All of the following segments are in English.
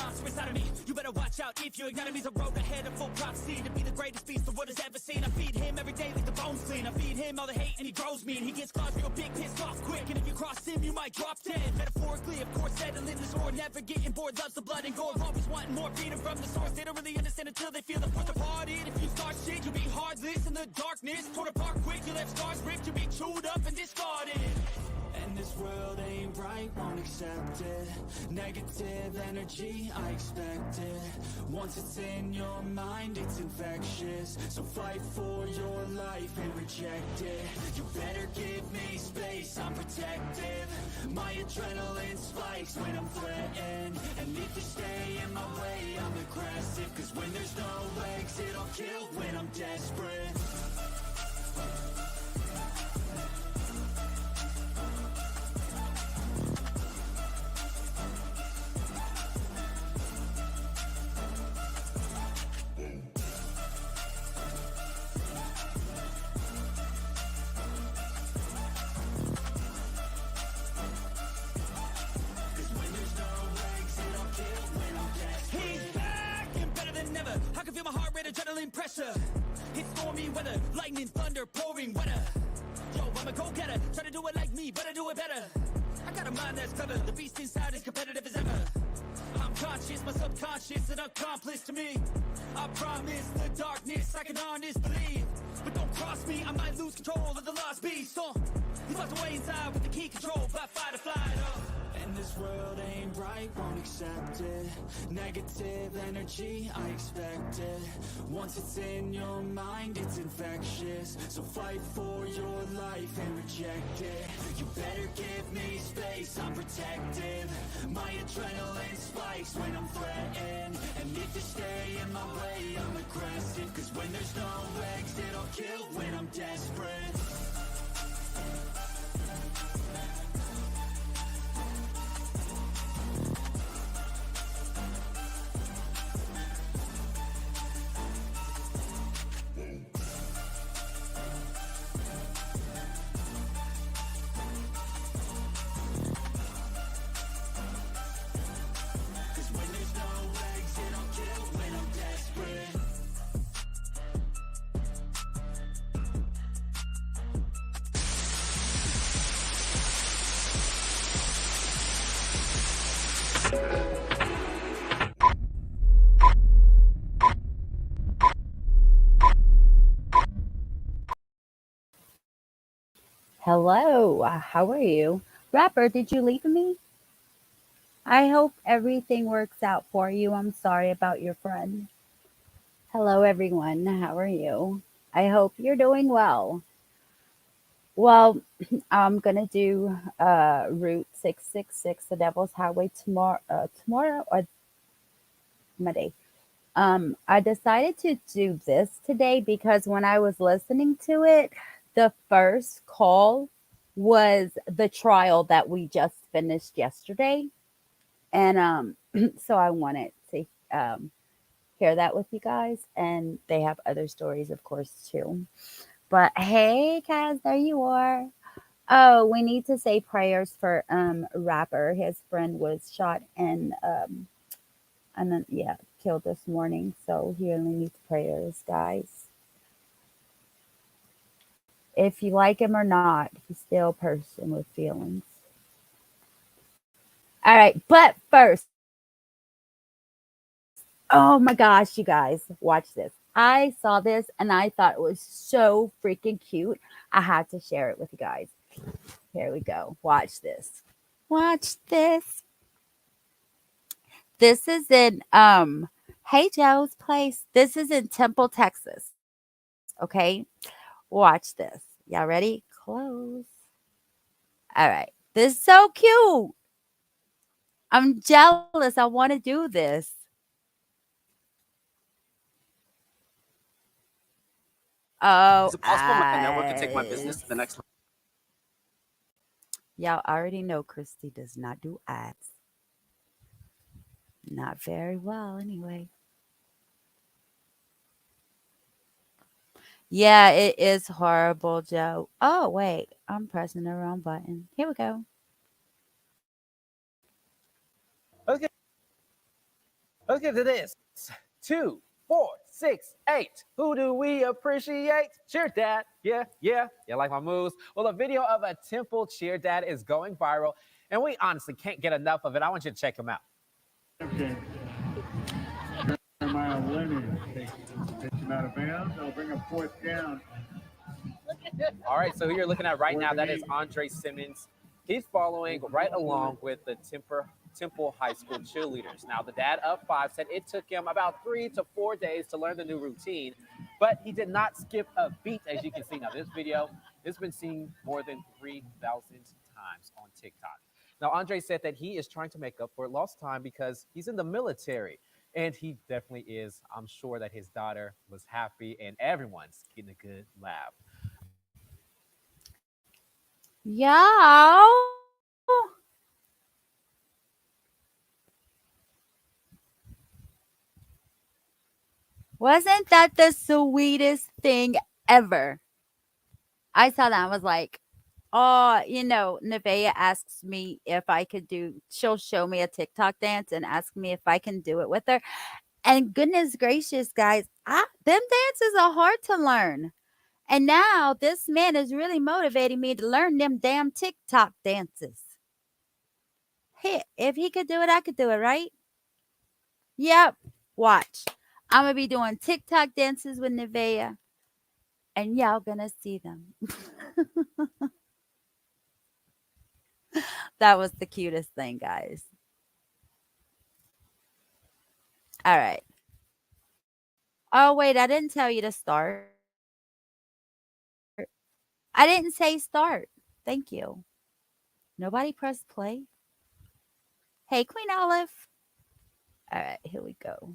monster inside of me. You better watch out if your enemy's a road ahead of full prophecy to be the greatest beast the world has ever seen. I feed him every day like the bones clean. I feed him all the hate and he grows me. And he gets claws real big, pissed off quick. And if you cross him, you might drop dead. Metaphorically, of course, settling the score. Never getting bored, loves the blood and gore. Always wanting more freedom from the source. They don't really understand until they feel the force departed. If you start shit, you'll be heartless in the darkness. Torn apart quick, you left scars ripped. You'll be chewed up and discarded. And this world ain't right, won't accept it. Negative energy, I expect it. Once it's in your mind, it's infectious. So fight for your life and reject it. You better give me space, I'm protective. My adrenaline spikes when I'm threatened. And if you stay in my way, I'm aggressive. Cause when there's no exit, I'll kill when I'm desperate. Adrenaline pressure, it's stormy weather, lightning, thunder, pouring weather. Yo, I'm a go-getter, try to do it like me, but I do it better. I got a mind that's clever, the beast inside is competitive as ever. I'm conscious, my subconscious, an accomplice to me. I promise the darkness, I can honest believe. But don't cross me, I might lose control of the lost beast. He's locked away inside with the key control, by fight or flight. And this world ain't right, won't accept it. Negative energy, I expect it. Once it's in your mind, it's infectious. So fight for your life and reject it. You better give me space, I'm protective. My adrenaline spikes when I'm threatened. And if you stay in my way, I'm aggressive. Cause when there's no exit, I'll kill when I'm desperate. Hello, how are you? Rapper, did you leave me? I hope everything works out for you. I'm sorry about your friend. Hello, everyone. How are you? I hope you're doing well. Well, I'm gonna do Route 666, the Devil's Highway tomorrow or Monday. I decided to do this today because when I was listening to it, the first call was the trial that we just finished yesterday. And so I wanted to hear that with you guys. And they have other stories, of course, too. But hey, Kaz, there you are. Oh, we need to say prayers for Rapper. His friend was shot and then killed this morning. So he only needs prayers, guys. If you like him or not, he's still a person with feelings. All right, but first, oh my gosh, you guys, watch this. I saw this and I thought it was so freaking cute. I had to share it with you guys. Here we go. Watch this. Watch this. This is in Hey Joe's place. This is in Temple, Texas. Okay? Watch this. Y'all ready? Close. All right. This is so cute. I'm jealous. I want to do this. Oh, is it possible my network can take my business to the next level? Y'all already know Christy does not do ads. Not very well, anyway. Yeah, it is horrible, Joe. Oh, wait. I'm pressing the wrong button. Here we go. Okay. Let's get to this. 2, 4, 6, 8. Who do we appreciate? Cheer Dad. Yeah. You like my moves? Well, a video of a temple cheer dad is going viral, and we honestly can't get enough of it. I want you to check him out. Okay. Jeremiah Leonard takes him out of bounds. They'll bring a fourth down. All right, so who you're looking at right now, that is Andre Simmons. He's following right along with the Temple High School cheerleaders. Now, the dad of 5 said it took him about 3 to 4 days to learn the new routine, but he did not skip a beat, as you can see. Now, this video has been seen more than 3,000 times on TikTok. Now, Andre said that he is trying to make up for lost time because he's in the military, and he definitely is. I'm sure that his daughter was happy, and everyone's getting a good laugh. Yeah. Wasn't that the sweetest thing ever? I saw that and was like, oh, Nevaeh asks me if I could she'll show me a TikTok dance and ask me if I can do it with her. And goodness gracious, guys, them dances are hard to learn. And now this man is really motivating me to learn them damn TikTok dances. Hey, if he could do it, I could do it, right? Yep. Watch. I'm going to be doing TikTok dances with Nevaeh, and y'all going to see them. That was the cutest thing, guys. All right. Oh, wait, I didn't tell you to start. I didn't say start. Thank you. Nobody pressed play. Hey, Queen Olive. All right, here we go.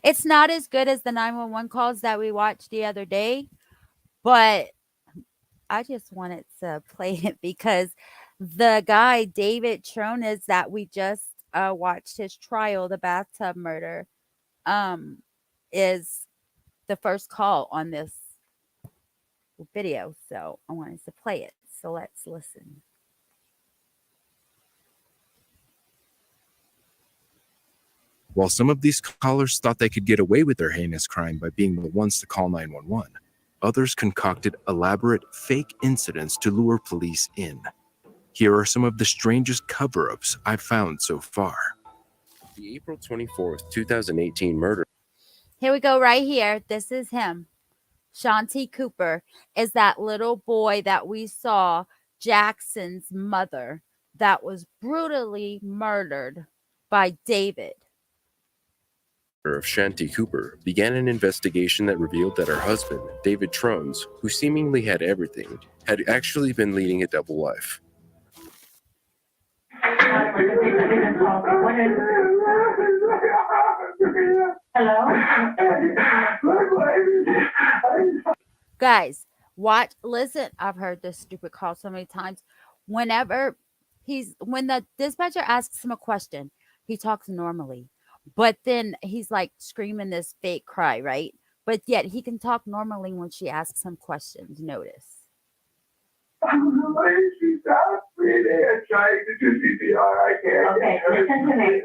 It's not as good as the 911 calls that we watched the other day, but I just wanted to play it because the guy, David Tronis, that we just watched his trial, the bathtub murder, is the first call on this video. So I wanted to play it. So let's listen. While some of these callers thought they could get away with their heinous crime by being the ones to call 911, others concocted elaborate fake incidents to lure police in. Here are some of the strangest cover-ups I've found so far. The April 24th, 2018 murder. Here we go right here. This is him. Shanti Cooper is that little boy that we saw, Jackson's mother, that was brutally murdered by David. Of Shanti Cooper began an investigation that revealed that her husband, David Trones, who seemingly had everything, had actually been leading a double life. Guys, watch, listen. I've heard this stupid call so many times. When the dispatcher asks him a question, he talks normally. But then he's like screaming this fake cry, right? But yet he can talk normally when she asks him questions. Notice. She's not breathing. I'm trying to do CPR. I can't. Okay, listen to me.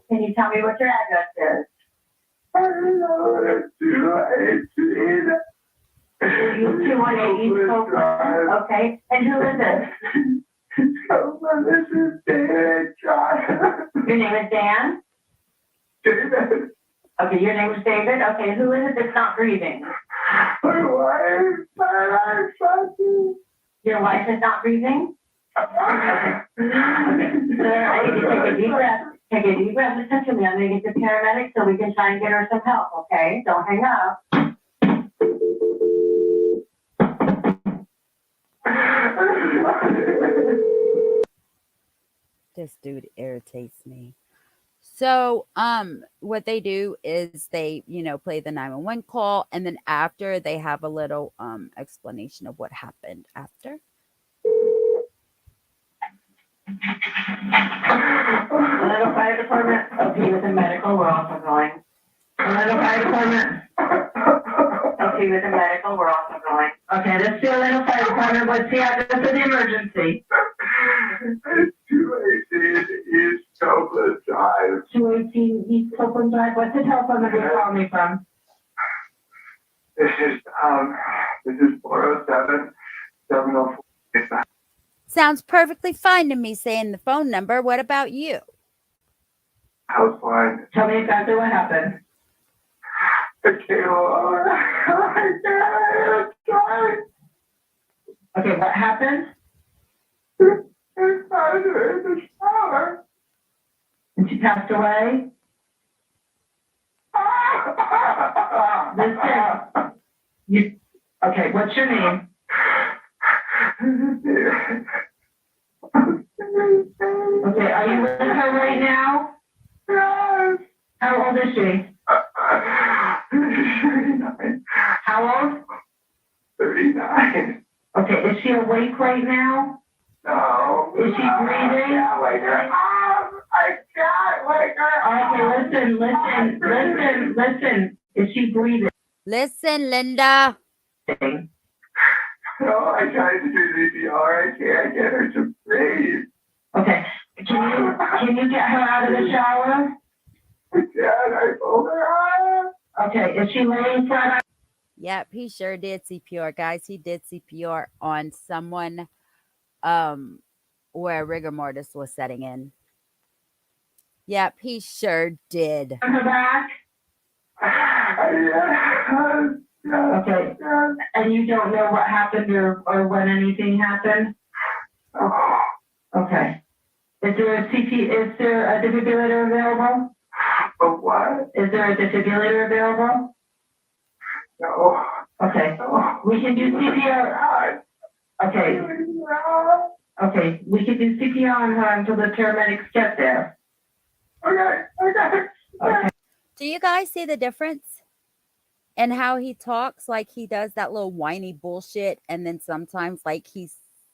Can you tell me what your address is? I don't know. 218. 218 East Copeland. Okay, and who is this? Copeland, this is David Drive. Your name is Dan? David. Okay, your name is David. Okay, who is it that's not breathing? My wife. My wife. Your wife is not breathing? Okay. Sir, I need to take a deep breath. Take a deep breath. Listen to me. I'm going to get the paramedics so we can try and get her some help, okay? Don't hang up. This dude irritates me. So, what they do is they, play the 911 call, and then after they have a little explanation of what happened after. Little fire department. Okay, with the medical, we're also going. Little fire department. Okay, with the medical, we're also going. Okay, let's do a little fire department. What's the address of the emergency? 218 East Copeland. 218 East Copeland Drive. What's the telephone number you're calling me from? This is 407-704. Sounds perfectly fine to me saying the phone number. What about you? House line. Tell me exactly what happened. Okay, Okay, what happened? in the shower. And she passed away? Listen, okay, what's your name? Okay, are you with her right now? Yes. How old is she? 39. How old? 39. Okay, is she awake right now? No. Is she breathing? I can't wake her up. I can't wake her up. Okay, listen. Is she breathing? Listen, Linda. No, I tried to do CPR. I can't get her to breathe. Okay, can you get her out of the shower? I can't. I pulled her out. Okay, is she laying flat? Yep, he sure did CPR, guys. He did CPR on someone where rigor mortis was setting in. Yep, he sure did. On her back? Yeah. Okay, and you don't know what happened or when anything happened? Oh. Okay. Is there a defibrillator available? But what? Is there a defibrillator available? No. Okay. No. We can do CPR. Okay. Okay. We can do CPR on her until the paramedics get there. Okay. Do you guys see the difference in how he talks? Like he does that little whiny bullshit, and then sometimes like he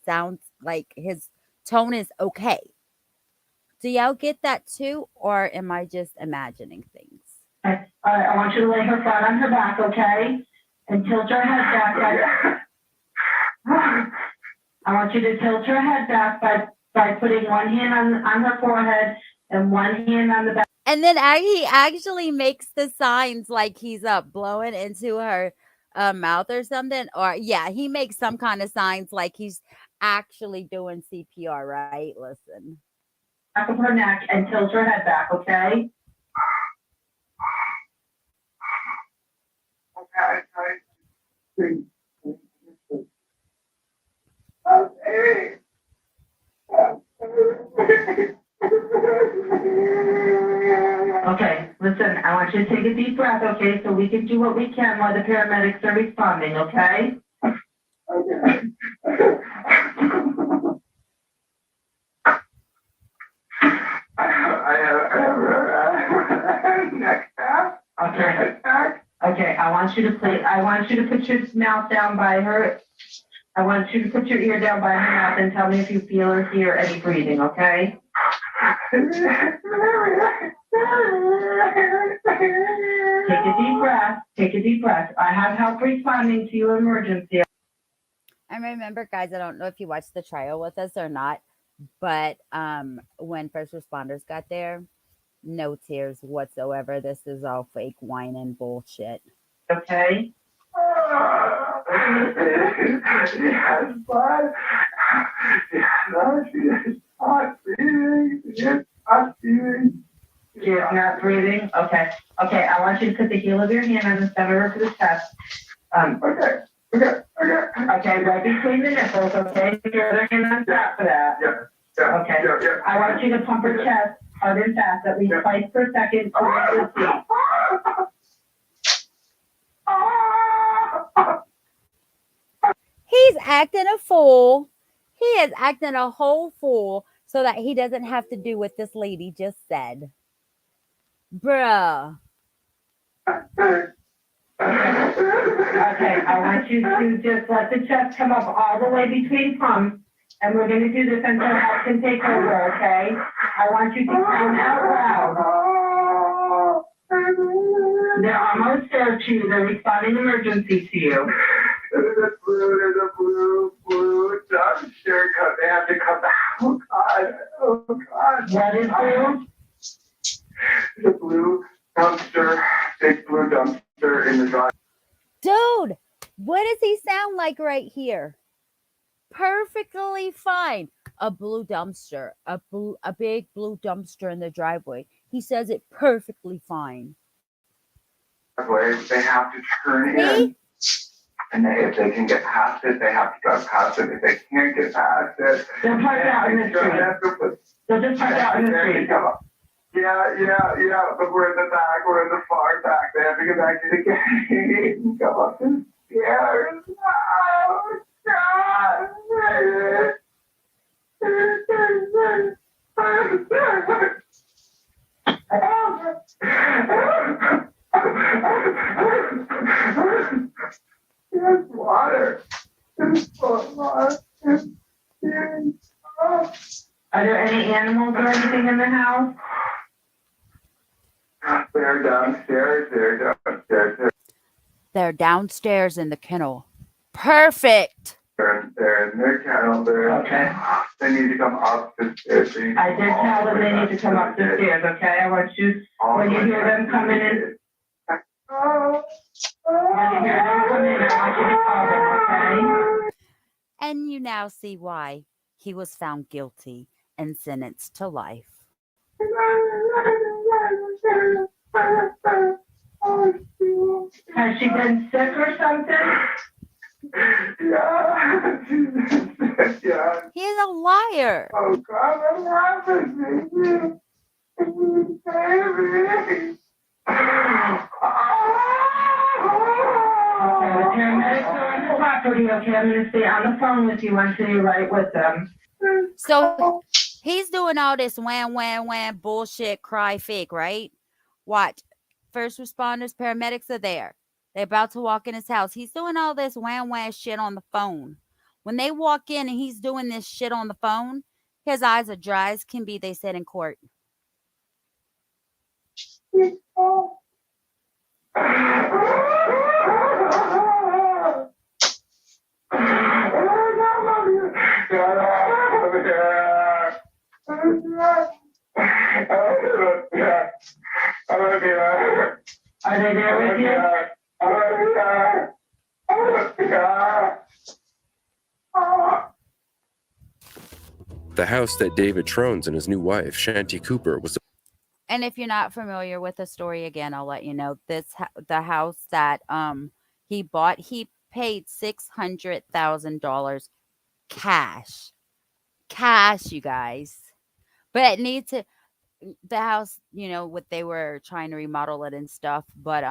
sounds like his tone is okay. Do y'all get that too, or am I just imagining things? Okay. All right. I want you to lay her flat on her back, okay? And tilt her head back. I want you to tilt her head back by putting one hand on her forehead and one hand on the back. And then he actually makes the signs like he's blowing into her mouth or something. Or yeah, he makes some kind of signs like he's actually doing CPR, right? Listen. Back of her neck and tilt her head back, okay? Okay, listen, I want you to take a deep breath, okay? So we can do what we can while the paramedics are responding, okay? Okay. I have neck tap. Okay, I want you to put your mouth down by her. I want you to put your ear down by her mouth and tell me if you feel or hear any breathing, okay? Take a deep breath. I have help responding to your emergency. I remember, guys, I don't know if you watched the trial with us or not, but when first responders got there, no tears whatsoever. This is all fake whining bullshit. Okay? Yes, but no, she is not breathing. She is not breathing. She is not breathing? Okay. Okay, I want you to put the heel of your hand on the center of the chest. Okay, right between the nipples, okay? Your other hand on top for that. Yeah. Okay. Yeah. I want you to pump her chest hard and fast, at least twice per second. He's acting a fool. He is acting a whole fool so that he doesn't have to do what this lady just said. Bruh. Okay, I want you to just let the chest come up all the way between pumps, and we're going to do this until help can take over, okay? I want you to count out loud. They're almost there to you. They're responding emergency to you. There's a blue dumpster. They have to come back. Oh, God. What is blue? There's a blue dumpster, big blue dumpster in the driveway. Dude, what does he sound like right here? Perfectly fine. A blue dumpster, a big blue dumpster in the driveway. He says it perfectly fine. They have to turn See? in. And if they can get past it, they have to drive past it. If they can't get past it, they'll park out in the street. They'll just park out in the street. Yeah, but we're in the back, we're in the far back. They have to get back to the gate and come up the stairs. Oh, God. There's water. There's water. Are there any animals or anything in the house? They're downstairs. They're downstairs in the kennel. Perfect. They're in their kennel. Okay. They need to come up the stairs. I did tell them they need to come up the stairs, okay? I want you, when you hear them coming in, when you hear them come in, I want you to call them, okay? And you now see why he was found guilty and sentenced to life. Has she been sick or something? Yeah. He's a liar. Oh, God, I'm laughing. Baby. The paramedics are on the property, okay? I'm gonna stay on the phone with you until you're right with them. So he's doing all this wham bullshit cry fake, right? Watch. First responders, paramedics are there. They're about to walk in his house. He's doing all this wham shit on the phone. When they walk in and he's doing this shit on the phone, his eyes are dry as can be, they said in court. Are they there with you? The house that David Trones and his new wife, Shanti Cooper, was. And if you're not familiar with the story, again, I'll let you know. The house that he bought, he paid $600,000 cash. Cash, you guys. But the house, what they were trying to remodel it and stuff, but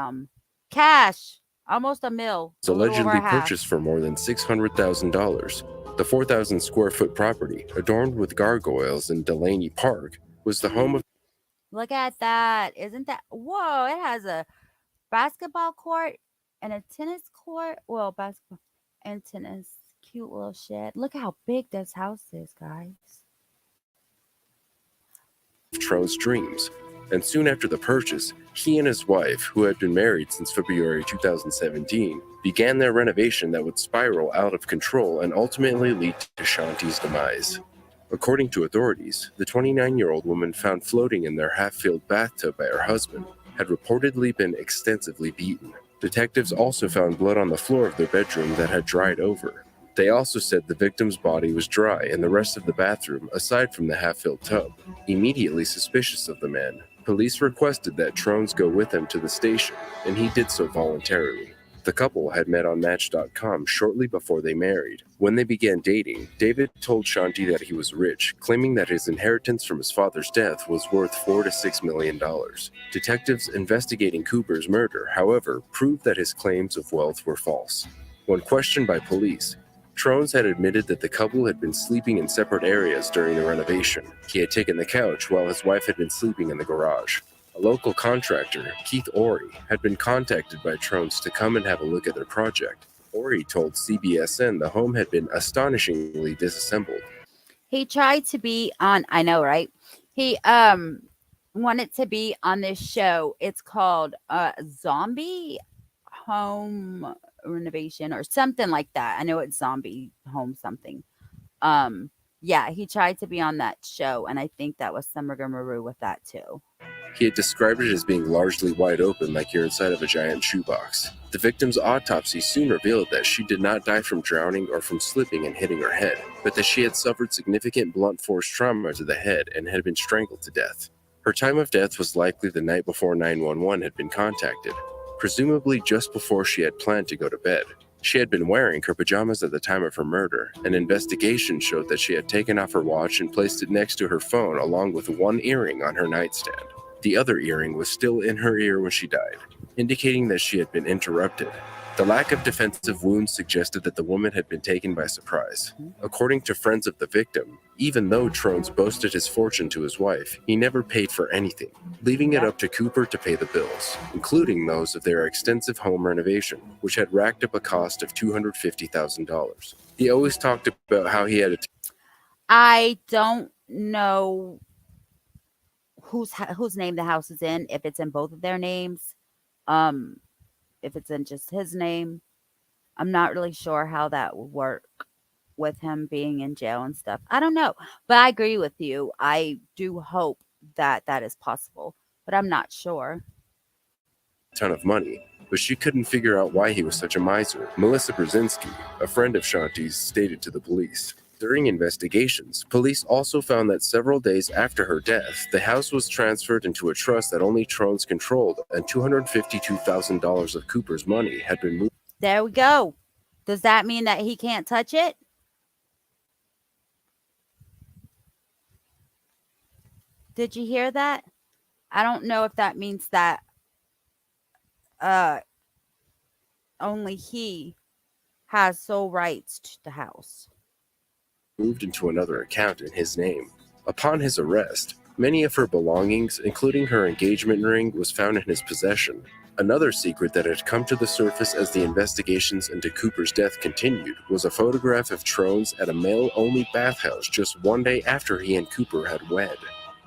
cash, almost $1 million. Was allegedly purchased for more than $600,000. The 4,000 square foot property, adorned with gargoyles in Delaney Park, was the home of. Look at that. Isn't that? Whoa, it has a basketball court and a tennis court. Well, basketball and tennis. Cute little shed. Look how big this house is, guys. Trone's dreams. And soon after the purchase, he and his wife, who had been married since February 2017, began their renovation that would spiral out of control and ultimately lead to Shanti's demise. According to authorities, the 29-year-old woman found floating in their half-filled bathtub by her husband had reportedly been extensively beaten. Detectives also found blood on the floor of their bedroom that had dried over. They also said the victim's body was dry in the rest of the bathroom aside from the half-filled tub. Immediately suspicious of the man, police requested that Trones go with them to the station, and he did so voluntarily. The couple had met on Match.com shortly before they married. When they began dating, David told Shanti that he was rich, claiming that his inheritance from his father's death was worth $4 to $6 million. Detectives investigating Cooper's murder, however, proved that his claims of wealth were false. When questioned by police, Trones had admitted that the couple had been sleeping in separate areas during the renovation. He had taken the couch while his wife had been sleeping in the garage. A local contractor, Keith Ory, had been contacted by Trones to come and have a look at their project. Ory told CBSN the home had been astonishingly disassembled. He tried to be on, I know, right? He wanted to be on this show. It's called Zombie Home Renovation or something like that. I know it's Zombie Home something. Yeah, he tried to be on that show, and I think that was some rigmarole with that too. He had described it as being largely wide open like you're inside of a giant shoebox. The victim's autopsy soon revealed that she did not die from drowning or from slipping and hitting her head, but that she had suffered significant blunt force trauma to the head and had been strangled to death. Her time of death was likely the night before 911 had been contacted, presumably just before she had planned to go to bed. She had been wearing her pajamas at the time of her murder. An investigation showed that she had taken off her watch and placed it next to her phone along with one earring on her nightstand. The other earring was still in her ear when she died, indicating that she had been interrupted. The lack of defensive wounds suggested that the woman had been taken by surprise. According to friends of the victim, even though Trones boasted his fortune to his wife, he never paid for anything, leaving it up to Cooper to pay the bills, including those of their extensive home renovation, which had racked up a cost of $250,000. He always talked about how he had I don't know whose name the house is in, if it's in both of their names, if it's in just his name. I'm not really sure how that would work with him being in jail and stuff. I don't know, but I agree with you. I do hope that that is possible, but I'm not sure. ton of money, but she couldn't figure out why he was such a miser. Melissa Brzezinski, a friend of Shanti's, stated to the police. During investigations, police also found that several days after her death, the house was transferred into a trust that only Trones controlled, and $252,000 of Cooper's money had been moved. There we go. Does that mean that he can't touch it? Did you hear that? I don't know if that means that only he has sole rights to the house. Moved into another account in his name. Upon his arrest, many of her belongings, including her engagement ring, was found in his possession. Another secret that had come to the surface as the investigations into Cooper's death continued was a photograph of Trones at a male-only bathhouse just one day after he and Cooper had wed.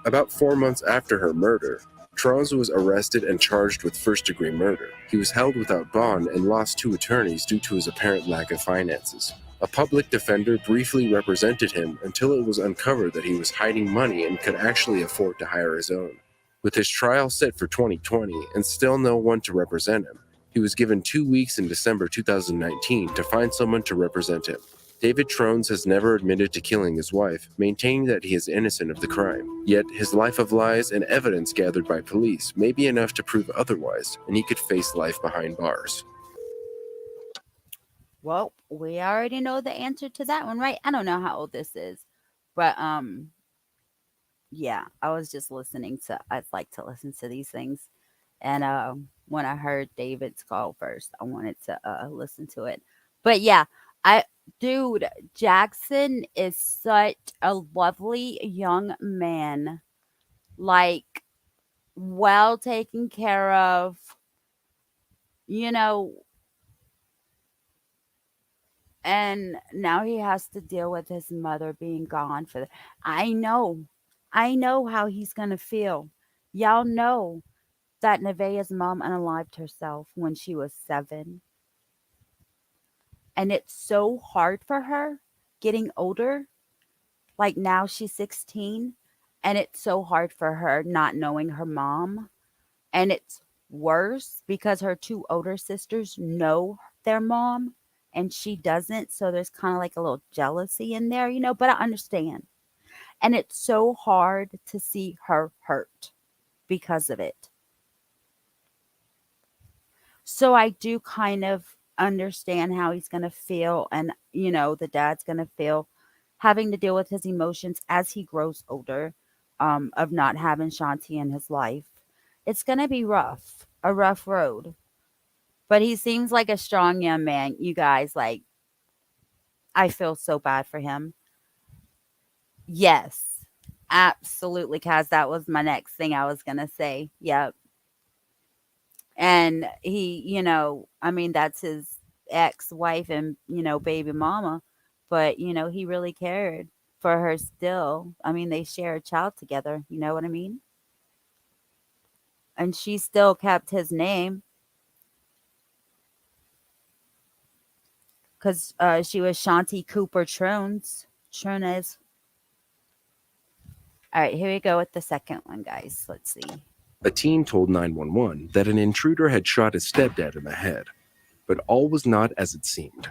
About 4 months after her murder, Trones was arrested and charged with first-degree murder. He was held without bond and lost 2 attorneys due to his apparent lack of finances. A public defender briefly represented him until it was uncovered that he was hiding money and could actually afford to hire his own. With his trial set for 2020 and still no one to represent him, he was given 2 weeks in December 2019 to find someone to represent him. David Trones has never admitted to killing his wife, maintaining that he is innocent of the crime. Yet his life of lies and evidence gathered by police may be enough to prove otherwise, and he could face life behind bars. Well, we already know the answer to that one, right? I don't know how old this is, but yeah, I was just listening to. I like to listen to these things, and when I heard David's call first, I wanted to listen to it. But yeah, dude, Jackson is such a lovely young man, like well taken care of, you know. And now he has to deal with his mother being gone for the. I know how he's gonna feel. Y'all know that Nevaeh's mom unalived herself when she was 7. And it's so hard for her getting older. Like now she's 16. And it's so hard for her not knowing her mom. And it's worse because her 2 older sisters know their mom and she doesn't. So there's kind of like a little jealousy in there, but I understand. And it's so hard to see her hurt because of it. So I do kind of understand how he's going to feel. And, the dad's going to feel having to deal with his emotions as he grows older, of not having Shanti in his life. It's going to be rough, a rough road. But he seems like a strong young man, you guys. Like, I feel so bad for him. Yes, absolutely, Kaz. That was my next thing I was going to say. Yep. And he, that's his ex-wife and, baby mama. But, he really cared for her still. I mean, they share a child together. You know what I mean? And she still kept his name. Because she was Shanti Cooper Trones. All right, here we go with the second one, guys. Let's see. A teen told 911 that an intruder had shot his stepdad in the head, but all was not as it seemed.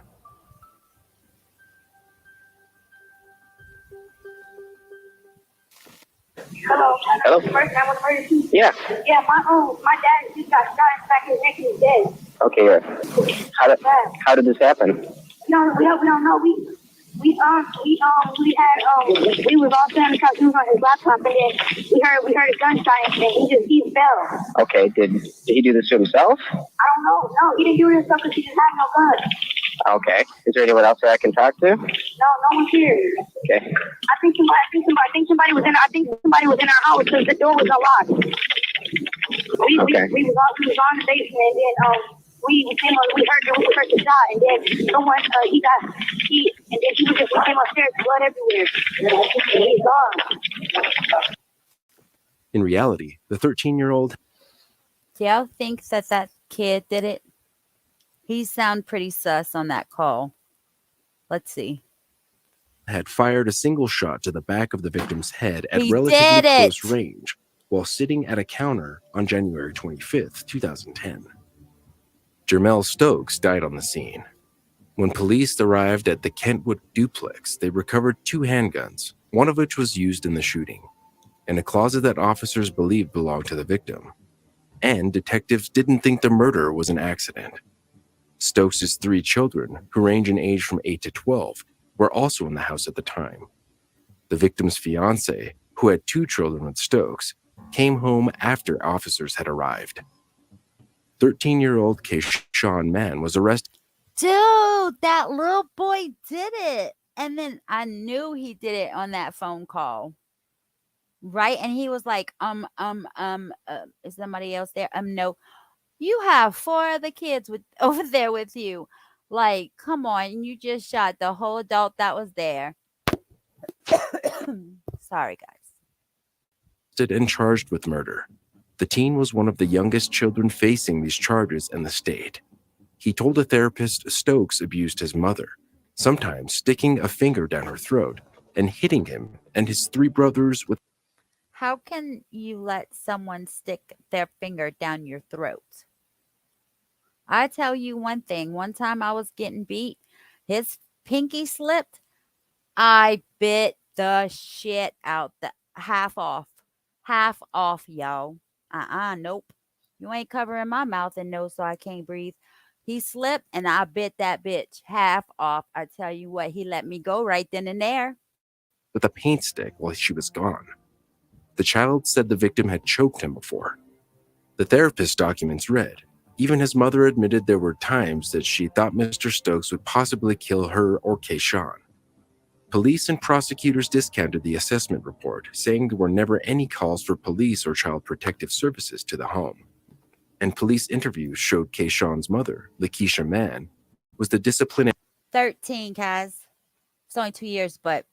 Hello. Hello? First, I was emergency. Yeah. Yeah, my dad just got shot in the back of his neck and he's dead. Okay. How did this happen? No, we don't know. We was all standing across the room on his laptop, and then we heard a gunshot, and he fell. Okay. Did he do this to himself? I don't know. No, he didn't do it himself because he just had no gun. Okay. Is there anyone else that I can talk to? No one's here. Okay. I think somebody was in our house because the door was unlocked. We was on the basement, and then we heard the shot, and then someone we came upstairs, blood everywhere. And he's gone. In reality, the 13-year-old Do y'all think that kid did it? He sounded pretty sus on that call. Let's see. had fired a single shot to the back of the victim's head at He relatively did it. close range while sitting at a counter on January 25th, 2010. Jermel Stokes died on the scene. When police arrived at the Kentwood duplex, they recovered 2 handguns, one of which was used in the shooting, in a closet that officers believed belonged to the victim. And detectives didn't think the murder was an accident. Stokes' 3 children, who range in age from 8 to 12, were also in the house at the time. The victim's fiancé, who had 2 children with Stokes, came home after officers had arrived. 13-year-old Keyshawn Mann was arrested. Dude, that little boy did it. And then I knew he did it on that phone call. Right? And he was like, is somebody else there? No. You have 4 other kids over there with you. Like, come on. You just shot the whole adult that was there. Sorry, guys. And charged with murder. The teen was one of the youngest children facing these charges in the state. He told a therapist Stokes abused his mother, sometimes sticking a finger down her throat and hitting him and his 3 brothers with. How can you let someone stick their finger down your throat? I tell you one thing. One time I was getting beat. His pinky slipped. I bit the shit out. The half off, y'all. Nope. You ain't covering my mouth and nose so I can't breathe. He slipped and I bit that bitch half off. I tell you what, he let me go right then and there. With a paint stick while she was gone. The child said the victim had choked him before. The therapist's documents read, even his mother admitted there were times that she thought Mr. Stokes would possibly kill her or Keyshawn. Police and prosecutors discounted the assessment report, saying there were never any calls for police or child protective services to the home. And police interviews showed Keyshawn's mother, Lakeisha Mann, was the disciplinarian. 13, guys. It's only 2 years, but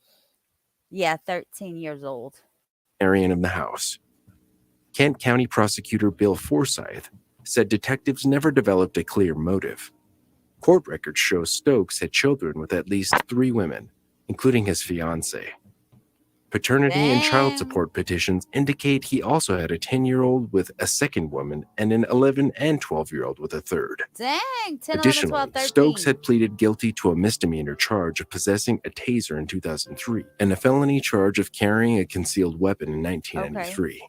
yeah, 13 years old. Of the house. Kent County Prosecutor Bill Forsyth said detectives never developed a clear motive. Court records show Stokes had children with at least 3 women, including his fiancée. Paternity and child support petitions indicate he also had a 10-year-old with a second woman and an 11 and 12-year-old with a third. Dang, 10, Additionally, 11, 12, 13. Stokes had pleaded guilty to a misdemeanor charge of possessing a taser in 2003 and a felony charge of carrying a concealed weapon in 1993. Okay.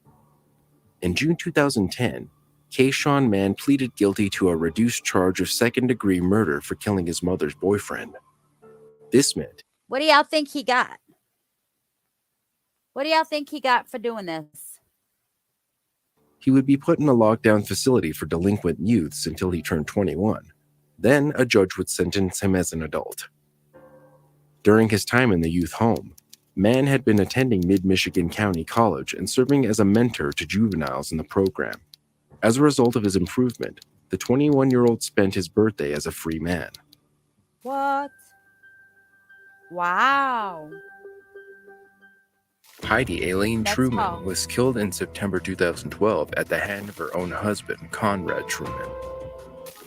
In June 2010, Keyshawn Mann pleaded guilty to a reduced charge of second-degree murder for killing his mother's boyfriend. This meant... What do y'all think he got? What do y'all think he got for doing this? He would be put in a lockdown facility for delinquent youths until he turned 21. Then a judge would sentence him as an adult. During his time in the youth home, Mann had been attending Mid-Michigan County College and serving as a mentor to juveniles in the program. As a result of his improvement, the 21-year-old spent his birthday as a free man. What? Wow. Heidi Aileen Truman tall. was killed in September 2012 at the hand of her own husband, Conrad Truman.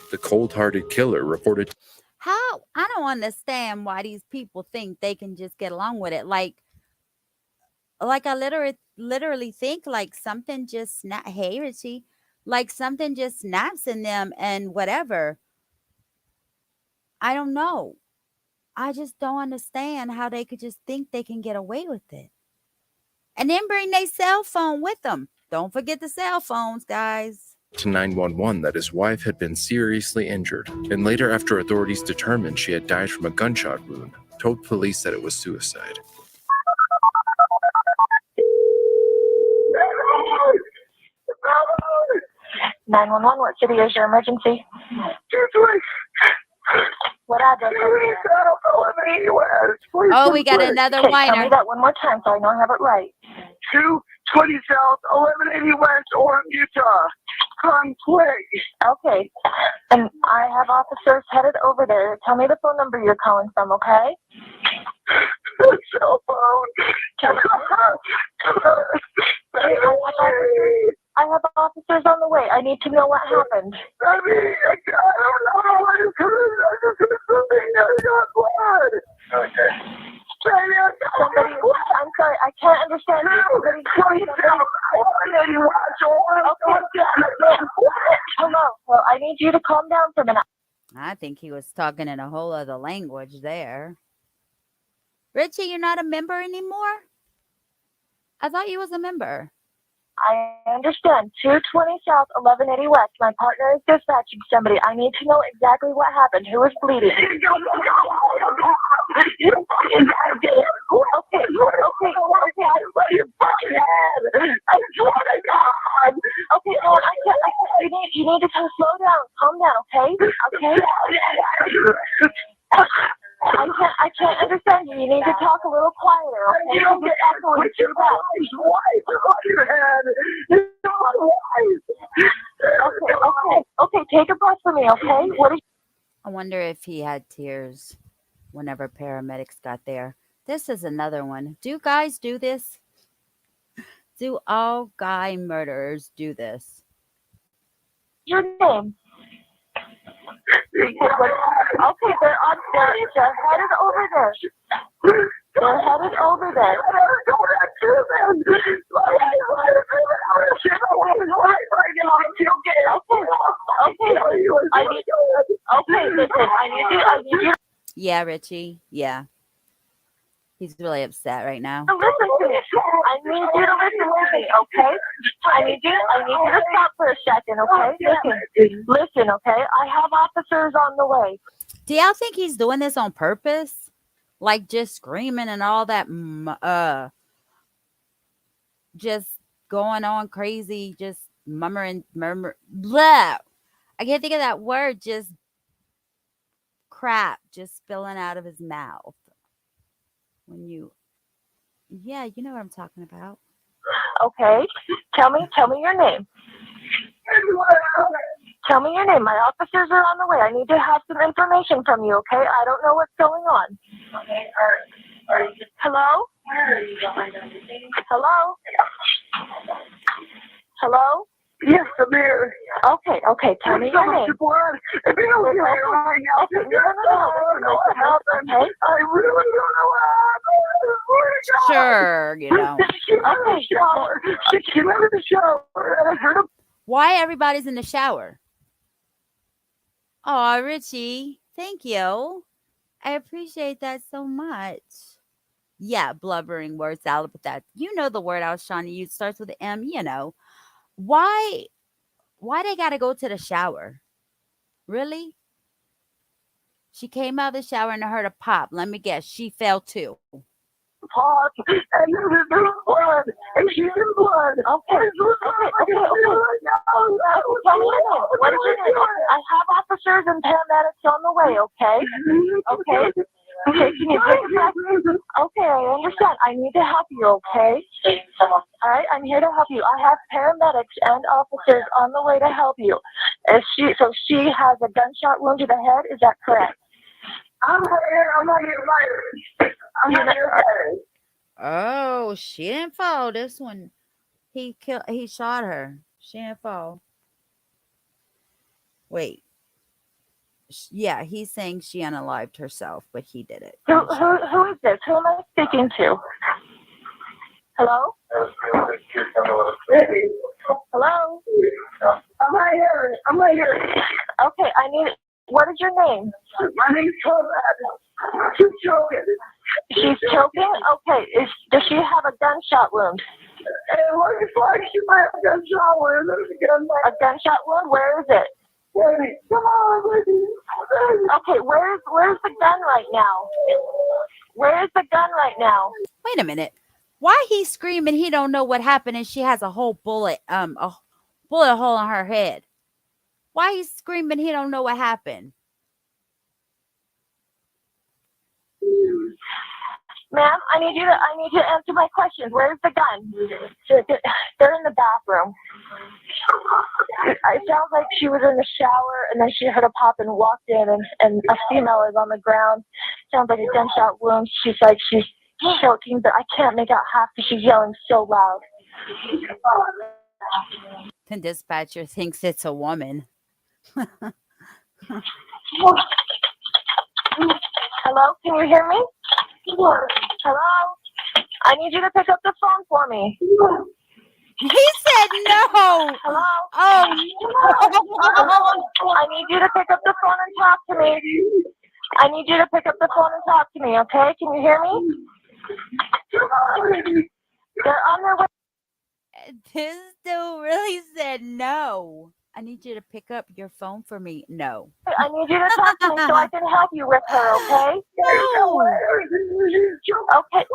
The cold-hearted killer reported... How? I don't understand why these people think they can just get along with it. Like I literally think like something just snap. Hey, Richie, like something just snaps in them and whatever. I don't know. I just don't understand how they could just think they can get away with it. And then bring their cell phone with them. Don't forget the cell phones, guys. To 911 that his wife had been seriously injured, and later, after authorities determined she had died from a gunshot wound, told police that it was suicide. 911, what city is your emergency? What address? Oh, we got another Okay, tell me whiner. that one more time so I know I have it right. 220 South, 1180 West, Orem, Utah. Come quick. Okay, and I have officers headed over there. Tell me the phone number you're calling from, okay? Cell phone. I have officers on the way. I need to know what happened. I don't know. I just got blood. Okay. Somebody, I'm sorry, I can't understand you. Hello. Well, I need you to calm down for a minute. I think he was talking in a whole other language there. Richie, you're not a member anymore? I thought you was a member. I understand. 220 South, 1180 West. My partner is dispatching somebody. I need to know exactly what happened. Who is bleeding? Okay. Okay, no, I can't. You need to slow down. Calm down, okay? Okay? I can't understand you. You need to talk a little quieter, okay? You don't get echoing your wife on your head. Okay, take a breath for me, okay? What is I wonder if he had tears whenever paramedics got there. This is another one. Do guys do this? Do all guy murderers do this? your name? Okay, they're headed over there. They're headed over there. I need you Yeah, Richie. Yeah. He's really upset right now. to listen to me. I need you to listen to me, okay? I need you to stop for a second, okay? Listen, okay? I have officers on the way. Do y'all think he's doing this on purpose? Like just screaming and all that, just going on crazy, just murmur, blah. I can't think of that word. Just crap, just spilling out of his mouth. Yeah, you know what I'm talking about. Okay? Tell me your name. Tell me your name. My officers are on the way. I need to have some information from you, okay? I don't know what's going on. Okay, are you hello? Hello? Hello? Yes, I'm here. Okay, tell me your name. If you don't hear me right now, Okay, no, what happened. okay? I really don't know what happened. Sure, you know. She came out of the shower and I heard a Why everybody's in the shower? Oh, Richie, thank you. I appreciate that so much. Yeah, blubbering word salad, but that, you know, the word I was trying to use starts with an M, you know. Why they gotta go to the shower? Really? She came out of the shower and I heard a pop. Let me guess, she fell too. pot and there's blood and she's in blood. Okay. What is your name? I have officers and paramedics on the way, okay? Okay. Okay, can you take it back? Okay, I understand. I need to help you, okay? All right, I'm here to help you. I have paramedics and officers on the way to help you. So she has a gunshot wound to the head, is that correct? I'm not here. I'm not here. Oh, she didn't fall. This one, he shot her. She didn't fall. Wait. Yeah, he's saying she unalived herself, but he did it. Who is this? Who am I speaking to? Hello? Hello? I'm right here. Okay, what is your name? My name's Conrad. She's choking. She's choking? Okay, does she have a gunshot wound? It looks like she might have a gunshot wound. A gunshot wound? Where is it? Come on, lady. Okay, where's the gun right now? Where is the gun right now? Wait a minute. Why he's screaming he don't know what happened and she has a whole bullet hole in her head? Why he's screaming he don't know what happened? Ma'am, I need you to answer my questions. Where's the gun? They're in the bathroom. It sounds like she was in the shower and then she heard a pop and walked in and a female is on the ground. Sounds like a gunshot wound. She's choking, but I can't make out half because she's yelling so loud. The dispatcher thinks it's a woman. Hello, can you hear me? Hello? I need you to pick up the phone for me. He said no. Hello? Oh, I need you to pick up the phone and talk to me. Okay? Can you hear me? They're on their way. this dude really said no. I need you to pick up your phone for me. No. I need you to talk to me so I can help you with her, okay? No. Okay,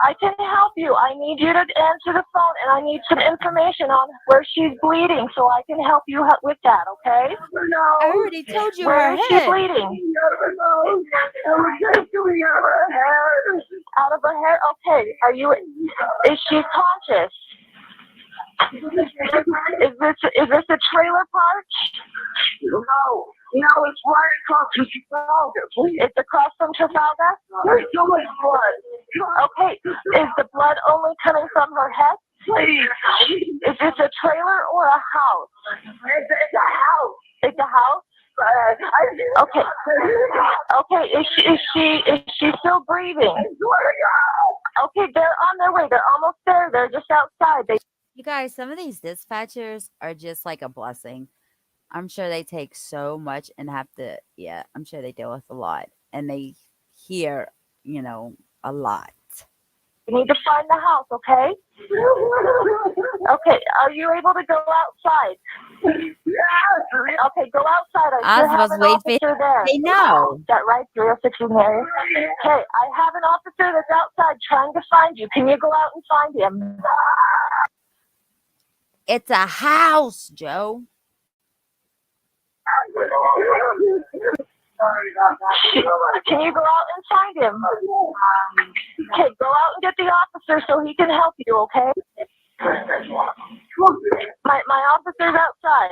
I can help you. I need you to answer the phone, and I need some information on where she's bleeding so I can help you with that, okay? I already told you Where her is she head. bleeding? Out of her head? Okay. Is she conscious? Is this a trailer park? No, it's right across from Trafalgar. It's across from Trafalgar? There's so much blood. Okay, is the blood only coming from her head? Please. Is this a trailer or a house? It's a house. It's a house? Okay. Okay, is she still breathing? Okay, they're on their way. They're almost there. They're just outside. You guys, some of these dispatchers are just like a blessing. I'm sure they take so much and have to, I'm sure they deal with a lot. And they hear, a lot. You need to find the house, okay? Okay, are you able to go outside? Okay, go outside. I was supposed to wait for they know. Is that right? 306 in the area. Okay, I have an officer that's outside trying to find you. Can you go out and find him? It's a house, Joe. Can you go out and find him? Okay, go out and get the officer so he can help you, okay? My officer's outside.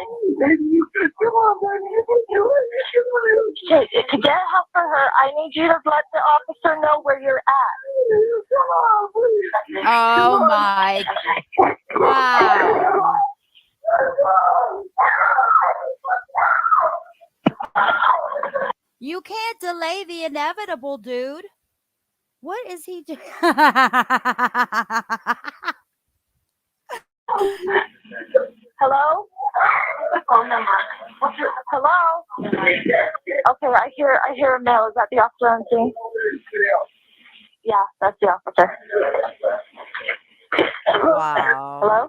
Okay, to get help for her, I need you to let the officer know where you're at. Oh my. Wow. You can't delay the inevitable, dude. What is he doing? Hello? Phone number. Hello? Okay, I hear a male. Is that the officer on scene? Yeah, that's the officer. Wow. Hello?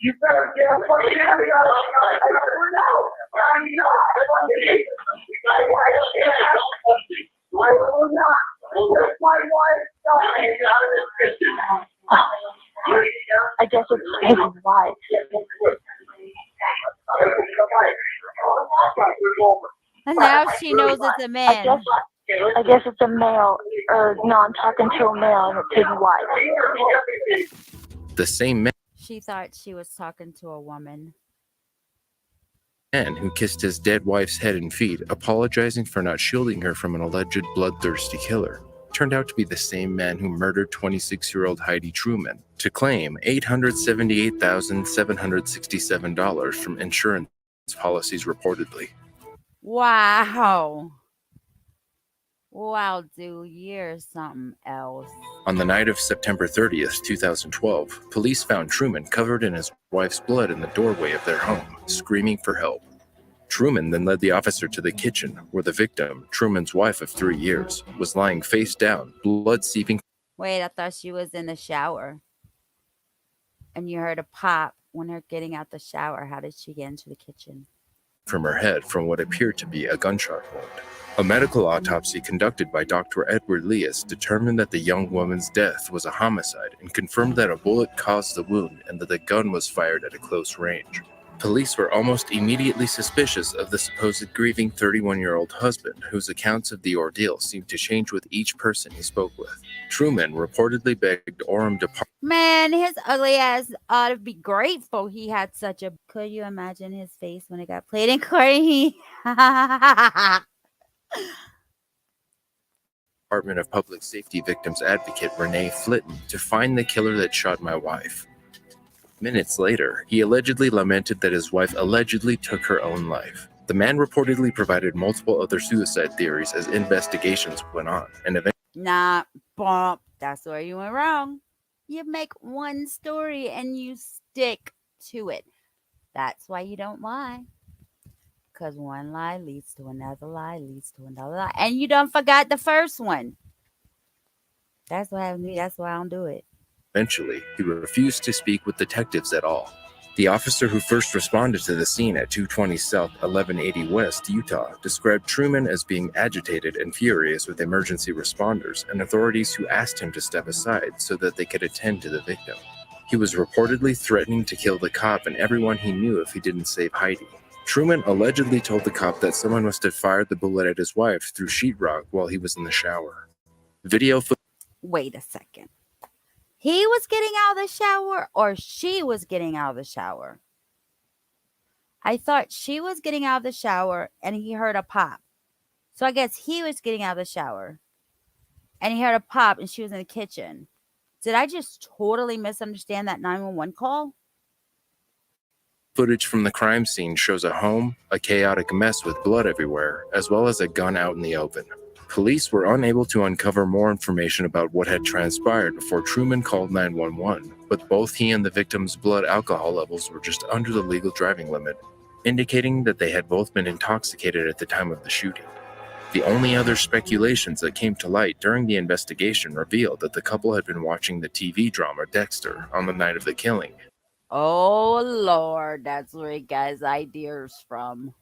You better get up on the area. My I guess it's his wife. And now she knows it's a man. I guess it's a male, or no, I'm talking to a male and it's his wife. The same man She thought she was talking to a woman. who kissed his dead wife's head and feet, apologizing for not shielding her from an alleged bloodthirsty killer, turned out to be the same man who murdered 26-year-old Heidi Truman to claim $878,767 from insurance policies reportedly. Wow. Wow, dude, you're something else. On the night of September 30th, 2012, police found Truman covered in his wife's blood in the doorway of their home, screaming for help. Truman then led the officer to the kitchen, where the victim, Truman's wife of 3 years, was lying face down, blood seeping Wait, I thought she was in the shower. And you heard a pop when her getting out the shower. How did she get into the kitchen? from her head from what appeared to be a gunshot wound. A medical autopsy conducted by Dr. Edward Leas determined that the young woman's death was a homicide and confirmed that a bullet caused the wound and that the gun was fired at a close range. Police were almost immediately suspicious of the supposed grieving 31-year-old husband, whose accounts of the ordeal seemed to change with each person he spoke with. Truman reportedly begged Orem to Man, his ugly ass ought to be grateful he had such a... Could you imagine his face when it got played in court? Department of Public Safety Victims Advocate Renee Flitton to find the killer that shot my wife. Minutes later, he allegedly lamented that his wife allegedly took her own life. The man reportedly provided multiple other suicide theories as investigations went on, and eventually Nah, bump. That's where you went wrong. You make one story and you stick to it. That's why you don't lie. Because one lie leads to another lie, leads to another lie. And you done forgot the first one. That's what happened to me. That's why I don't do it. eventually, he refused to speak with detectives at all. The officer who first responded to the scene at 220 South 1180 West, Utah, described Truman as being agitated and furious with emergency responders and authorities who asked him to step aside so that they could attend to the victim. He was reportedly threatening to kill the cop and everyone he knew if he didn't save Heidi. Truman allegedly told the cop that someone must have fired the bullet at his wife through sheetrock while he was in the shower. Video footage. Wait a second. He was getting out of the shower or she was getting out of the shower? I thought she was getting out of the shower and he heard a pop. So I guess he was getting out of the shower and he heard a pop and she was in the kitchen. Did I just totally misunderstand that 911 call? Footage from the crime scene shows a home, a chaotic mess with blood everywhere, as well as a gun out in the open. Police were unable to uncover more information about what had transpired before Truman called 911, but both he and the victim's blood alcohol levels were just under the legal driving limit, indicating that they had both been intoxicated at the time of the shooting. The only other speculations that came to light during the investigation revealed that the couple had been watching the TV drama Dexter on the night of the killing. Oh, Lord, that's where he got his ideas from.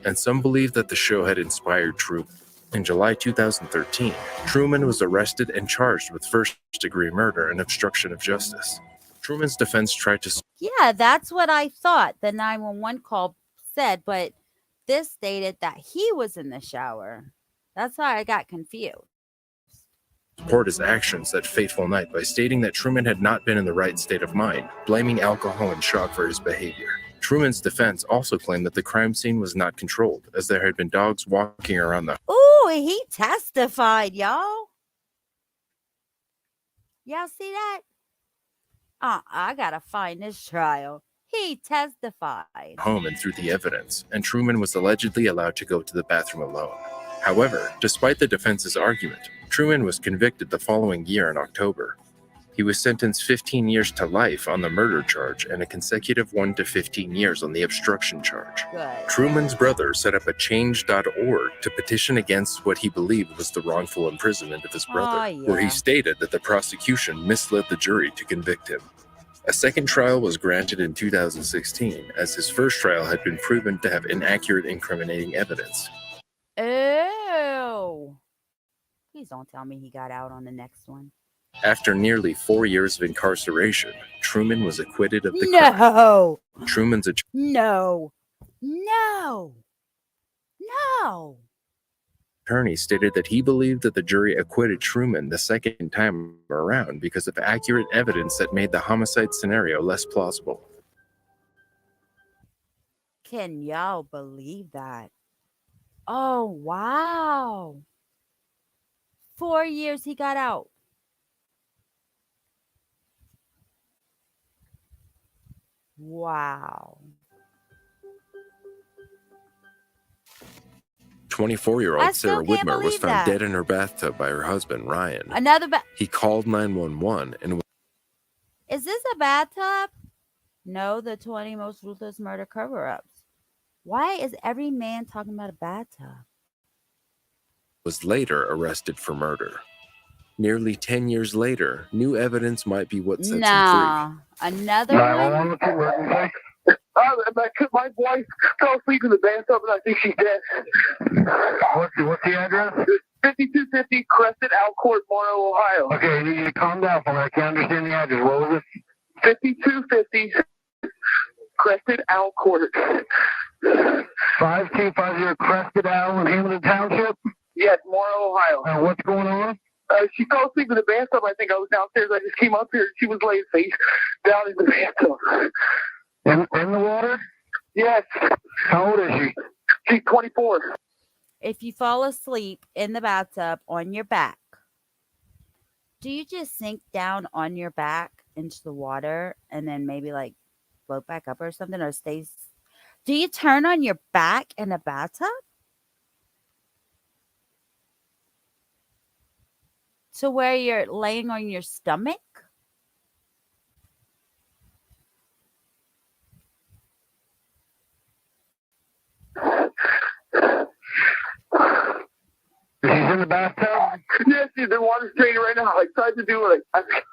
And some believe that the show had inspired Truman. In July 2013, Truman was arrested and charged with first-degree murder and obstruction of justice. Truman's defense tried to... Yeah, that's what I thought the 911 call said, but this stated that he was in the shower. That's why I got confused. support his actions that fateful night by stating that Truman had not been in the right state of mind, blaming alcohol and shock for his behavior. Truman's defense also claimed that the crime scene was not controlled, as there had been dogs walking around the... Ooh, he testified, y'all. Y'all see that? I gotta find this trial. He testified. home and through the evidence, and Truman was allegedly allowed to go to the bathroom alone. However, despite the defense's argument, Truman was convicted the following year in October. He was sentenced 15 years to life on the murder charge and a consecutive 1 to 15 years on the obstruction charge. Good. Truman's brother set up a change.org to petition against what he believed was the wrongful imprisonment of his brother, where he stated that the prosecution misled the jury to convict him. A second trial was granted in 2016, as his first trial had been proven to have inaccurate incriminating evidence. Oh. Please don't tell me he got out on the next one. After nearly 4 years of incarceration, Truman was acquitted of the crime. No. Truman's No. attorney stated that he believed that the jury acquitted Truman the second time around because of accurate evidence that made the homicide scenario less plausible. Can y'all believe that? Oh, wow. 4 years he got out. Wow. 24-year-old I still Sarah can't Widmer was believe found that. dead in her bathtub by her husband, Ryan. He called 911 and Is this a bathtub? No, the 20 most ruthless murder cover-ups. Why is every man talking about a bathtub? was later arrested for murder. Nearly 10 years later, new evidence might be what sets him Nah, another one? My wife fell asleep in the bathtub and I think she's dead. What's the address? 5250 Crescent Out Court, Morrow, Ohio. Okay, you need to calm down for me. I can't understand the address. What was it? 5250 Crescent Out Court. 5250 Crescent Out in Hamilton Township? Yes, Morrow, Ohio. And what's going on? She fell asleep in the bathtub. I think I was downstairs. I just came up here and she was laying face down in the bathtub. In the water? Yes. How old is she? She's 24. If you fall asleep in the bathtub on your back, do you just sink down on your back into the water and then maybe like float back up or something, or stays? Do you turn on your back in a bathtub? To where you're laying on your stomach? She's in the bathtub? Yes, the water's draining right now. I tried to do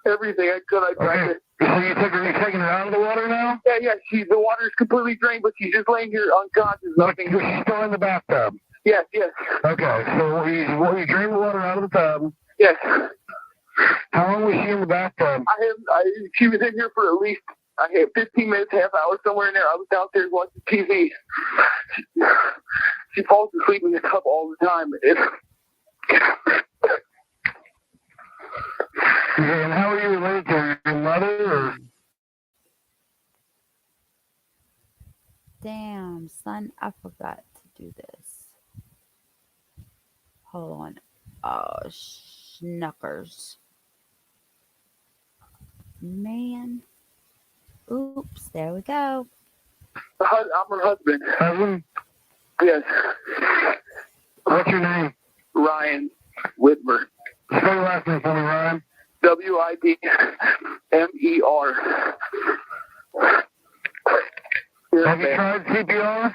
everything I could. I tried to. So you're taking her out of the water now? Yeah. The water's completely drained, but she's just laying here unconscious. Nothing. She's still in the bathtub? Yes. Okay, so you drain the water out of the tub? Yes. How long was she in the bathtub? She was in here for at least 15 minutes, half hour, somewhere in there. I was downstairs watching TV. She falls asleep in the tub all the time. And how are you related to her? Your mother? Or? Damn, son, I forgot to do this. Hold on. Oh, schnuckers. Man. Oops, there we go. I'm her husband. Husband? Yes. What's your name? Ryan Widmer. Spell your last name for me, Ryan. Widmer. Have you tried CPR?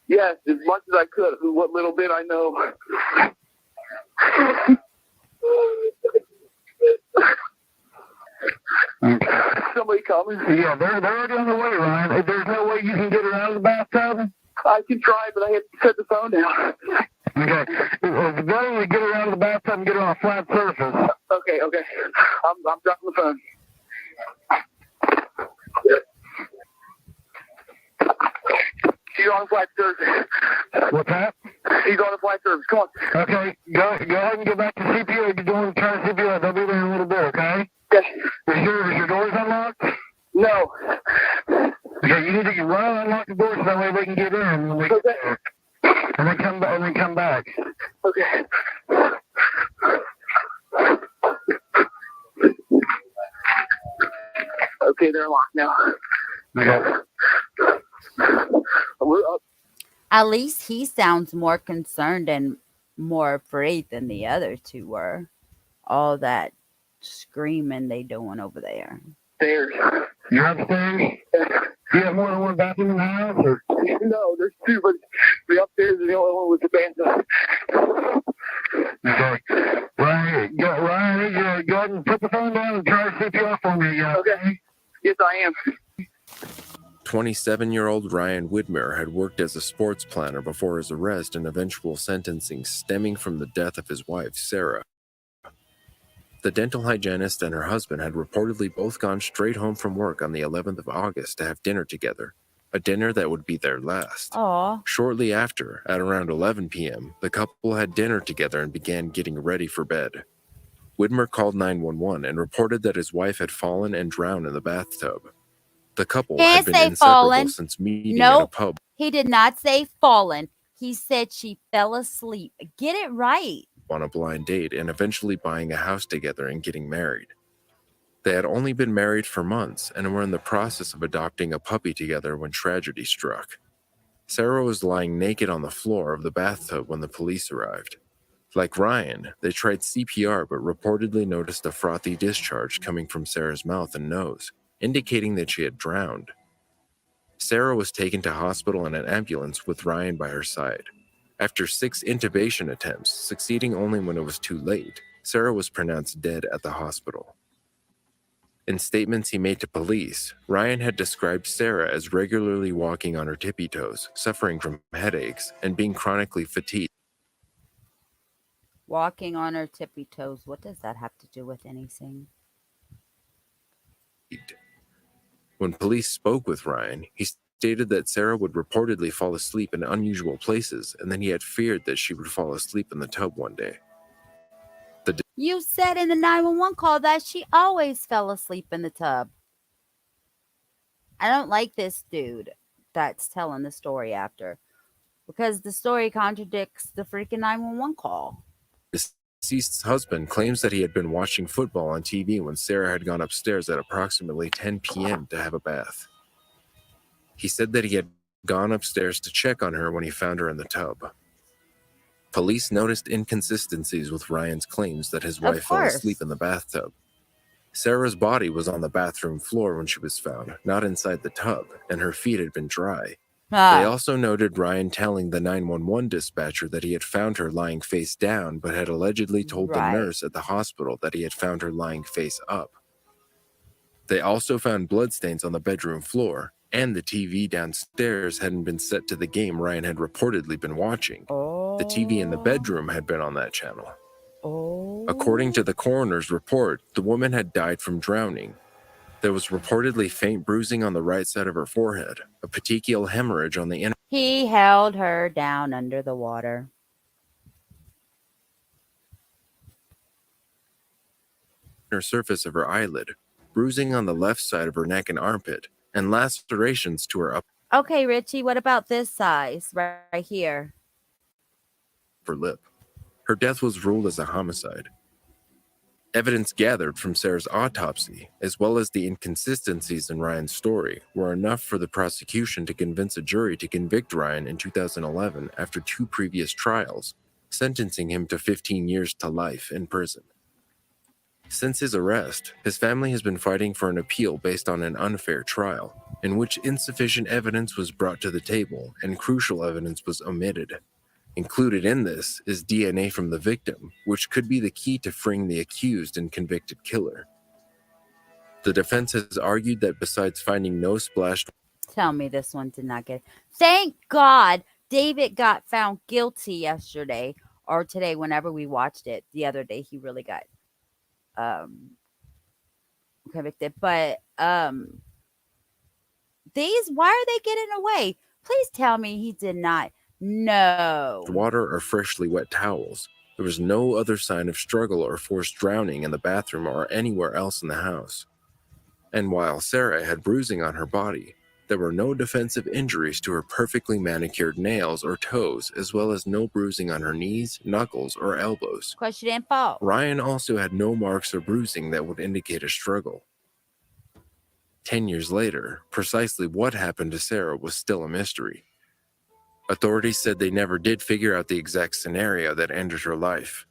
Yes, as much as I could. What little bit I know. Somebody coming? Yeah, they're already on the way, Ryan. There's no way you can get her out of the bathtub? I can try, but I have to set the phone down. Okay. It's better to get her out of the bathtub and get her on a flat surface. Okay. I'm dropping the phone. She's on a flat surface. What's that? She's on a flat surface. Come on. Okay. Go ahead and get back to CPR. If you're doing trying CPR, they'll be there in a little bit, okay? Yes. Is your doors unlocked? No. Okay, you need to run and unlock the doors so that way they can get in and we and then come back. Okay. Okay, they're locked now. Okay. We're up. At least he sounds more concerned and more afraid than the other two were. All that screaming they doing over there. Stairs. You're upstairs? Do you have more than one bathroom in the house? Or? No, there's two, but the upstairs is the only one with the bathtub. Okay. Ryan, go ahead and put the phone down and try CPR for me. Okay. Yes, I am. 27-year-old Ryan Widmer had worked as a sports planner before his arrest and eventual sentencing stemming from the death of his wife, Sarah. The dental hygienist and her husband had reportedly both gone straight home from work on the 11th of August to have dinner together, a dinner that would be their last. Aww. Shortly after, at around 11 p.m., the couple had dinner together and began getting ready for bed. Widmer called 911 and reported that his wife had fallen and drowned in the bathtub. The couple had been inseparable since meeting in a pub. He did not say fallen. He said she fell asleep. Get it right. On a blind date and eventually buying a house together and getting married. They had only been married for months and were in the process of adopting a puppy together when tragedy struck. Sarah was lying naked on the floor of the bathtub when the police arrived. Like Ryan, they tried CPR but reportedly noticed a frothy discharge coming from Sarah's mouth and nose, indicating that she had drowned. Sarah was taken to hospital in an ambulance with Ryan by her side. After 6 intubation attempts, succeeding only when it was too late, Sarah was pronounced dead at the hospital. In statements he made to police, Ryan had described Sarah as regularly walking on her tippy toes, suffering from headaches, and being chronically fatigued. Walking on her tippy toes. What does that have to do with anything? When police spoke with Ryan, he stated that Sarah would reportedly fall asleep in unusual places, and then he had feared that she would fall asleep in the tub one day. You said in the 911 call that she always fell asleep in the tub. I don't like this dude that's telling the story after, because the story contradicts the freaking 911 call. Deceased's husband claims that he had been watching football on TV when Sarah had gone upstairs at approximately 10 p.m. to have a bath. He said that he had gone upstairs to check on her when he found her in the tub. Police noticed inconsistencies with Ryan's claims that his wife fell asleep in the bathtub. Sarah's body was on the bathroom floor when she was found, not inside the tub, and her feet had been dry. They also noted Ryan telling the 911 dispatcher that he had found her lying face down, but had allegedly told the nurse at the hospital that he had found her lying face up. They also found bloodstains on the bedroom floor, and the TV downstairs hadn't been set to the game Ryan had reportedly been watching. The TV in the bedroom had been on that channel. According to the coroner's report, the woman had died from drowning. There was reportedly faint bruising on the right side of her forehead, a petechial hemorrhage on the inner. He held her down under the water. Surface of her eyelid, bruising on the left side of her neck and armpit, and lacerations to her upper Okay, Richie, what about this size right here? lip. Her death was ruled as a homicide. Evidence gathered from Sarah's autopsy, as well as the inconsistencies in Ryan's story, were enough for the prosecution to convince a jury to convict Ryan in 2011 after 2 previous trials, sentencing him to 15 years to life in prison. Since his arrest, his family has been fighting for an appeal based on an unfair trial, in which insufficient evidence was brought to the table and crucial evidence was omitted. Included in this is DNA from the victim, which could be the key to freeing the accused and convicted killer. The defense has argued that besides finding no splash... Tell me this one did not get... Thank God David got found guilty yesterday, or today, whenever we watched it. The other day, he really got convicted. But these, why are they getting away? Please tell me he did not. No. Water or freshly wet towels. There was no other sign of struggle or forced drowning in the bathroom or anywhere else in the house. And while Sarah had bruising on her body, there were no defensive injuries to her perfectly manicured nails or toes, as well as no bruising on her knees, knuckles, or elbows. Because she didn't fall. Ryan also had no marks or bruising that would indicate a struggle. 10 years later, precisely what happened to Sarah was still a mystery. Authorities said they never did figure out the exact scenario that ended her life.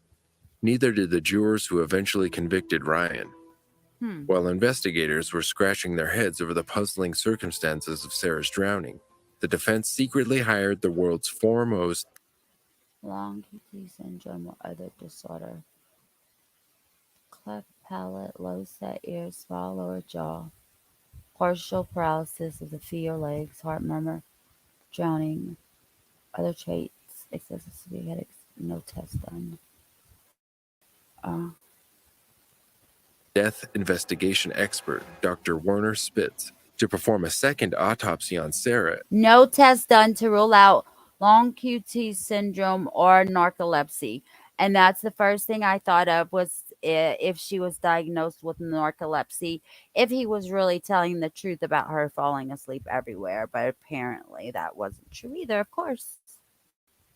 Neither did the jurors who eventually convicted Ryan. While investigators were scratching their heads over the puzzling circumstances of Sarah's drowning, the defense secretly hired the world's foremost long QT syndrome or other disorder. Cleft palate, low set ears, small lower jaw, partial paralysis of the feet or legs, heart murmur, drowning, other traits, excessive severe headaches, no test done. death investigation expert, Dr. Werner Spitz, to perform a second autopsy on Sarah. No test done to rule out long QT syndrome or narcolepsy. And that's the first thing I thought of was if she was diagnosed with narcolepsy, if he was really telling the truth about her falling asleep everywhere. But apparently that wasn't true either, of course.